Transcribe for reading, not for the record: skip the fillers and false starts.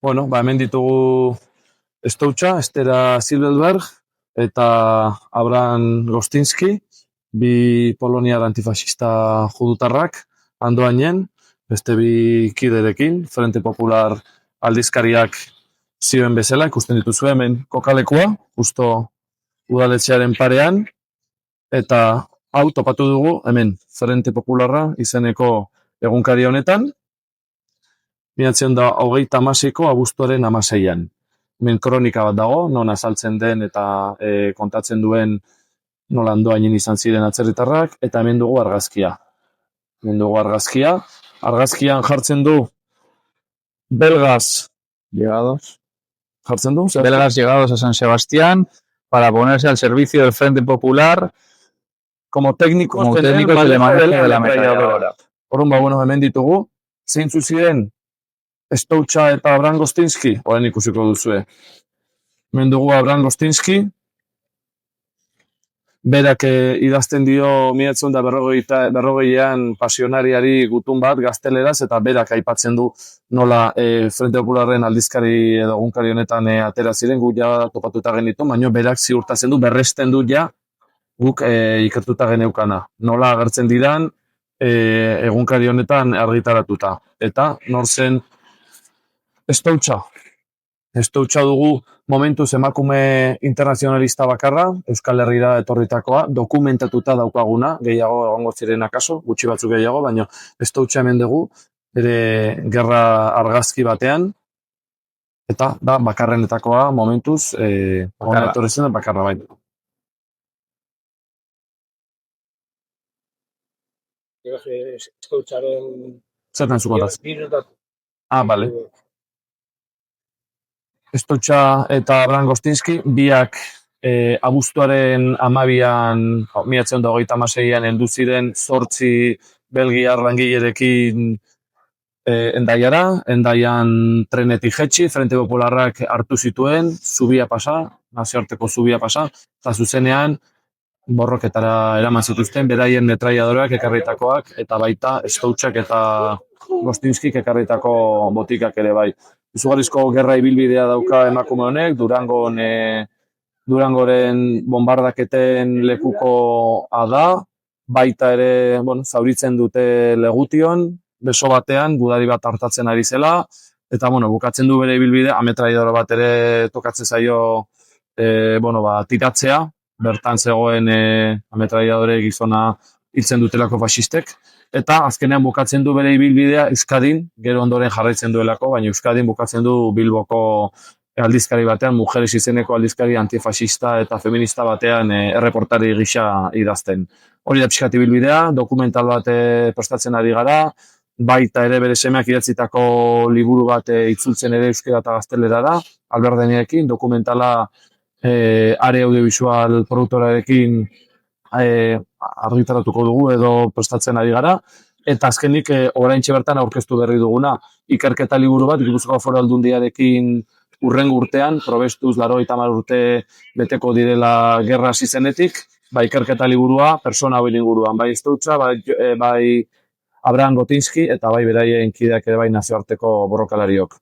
Bueno, hemen ditugu Stoutxa, Estera Silverberg eta Abraham Gostinski, bi poloniar antifascista judutarrak, Andoainen, beste bi kiderekin, Frente Popular aldizkariak zioen bezala, ikusten dituzu hemen kokalekua, justo udaletxearen parean, eta hau topatu dugu hemen, Frente Popularra izeneko egunkari honetan, 1926ko abuztuaren 16an. Hemen kronika bat dago, non azaltzen den eta kontatzen duen nola Andoainen izan ziren atzerritarrak, eta hemen dugu argazkia. Argazkian jartzen du belgas Llegados. jartzen du, zer? Belgas llegados a San Sebastián para ponerse al servicio del Frente Popular como técnicos como en el técnicos del manejo de la ametralladora. Orduan, hemen ditugu, zeintzu ziren Stoutxa eta Abraham Gostinski, orain ikusiko duzue. Hemen dugu Abraham Gostinski, berak idazten dio 1940an pasionariari gutun bat gazteleraz, eta berak aipatzen du nola Frente Popularren aldizkari edo egunkari honetan atera ziren, guk ja topatuta genitu, baina berak ziurtatzen du, berresten du ja guk ikertuta geneukana. Nola agertzen diran egunkari honetan argitaratuta. Eta nor zen Stoutxa. Stoutxa dugu momentuz emakume internazionalista bakarra, Euskal Herrira etorritakoa, dokumentatuta daukaguna, gehiago egongo ziren akaso, gutxi batzuk gehiago, baina Stoutxa hemen dugu, bere gerra argazki batean, eta da bakarrenetakoa momentuz, hona etorri zen bakarra bai. Stoutxaren Zertan zukontaz? Bale. Stoutxa eta Abraham Gostinski, biak abuztuaren 12an, 1926an heldu ziren 8 belgiar langilerekin Endaian trenetik jetxi, Frente Popularrak hartu zituen, zubia pasa, nazioarteko zubia pasa, eta zuzenean borroketara eraman zituzten, beraien metraiadoreak ekarritakoak, eta baita Stoutxak eta Gostinskik ekarritako botikak ere bai. Izugarrizko gerra ibilbidea dauka emakume honek, Durangoren bombardaketen lekukoa da, baita ere, zauritzen dute Legution, beso batean, gudari bat hartatzen ari zela, eta, bukatzen du bere ibilbidea, ametraiadora bat ere tokatzen zaio, tiratzea, bertan zegoen ametraiadore gizona hiltzen dutelako faxistek, eta azkenean bukatzen du bere ibilbidea Euskadin, gero ondoren jarraitzen duelako, baina Euskadin bukatzen du Bilboko aldizkari batean, mujeres izeneko aldizkari antifaxista eta feminista batean erreportari gisa idazten. Hori da pixkat ibilbidea, dokumental bat prestatzen ari gara, baita ere bere semeak idatzitako liburu bat itzultzen ere euskera eta gaztelerara, Alberdeniekin, dokumentala are audiovisual produktorarekin argitaratuko dugu edo prestatzen ari gara, eta azkenik oraintxe bertan aurkeztu berri duguna, ikerketa liburu bat, Gipuzkoako Foru Aldundiarekin urrengo urtean, probestuz 80 urte beteko direla gerra hasi zenetik, ikerketa liburua, persona hauin inguruan, bai Stoutxa, bai Abraham Gostinski, eta bai beraien kideak ere bai nazioarteko borrokalariok.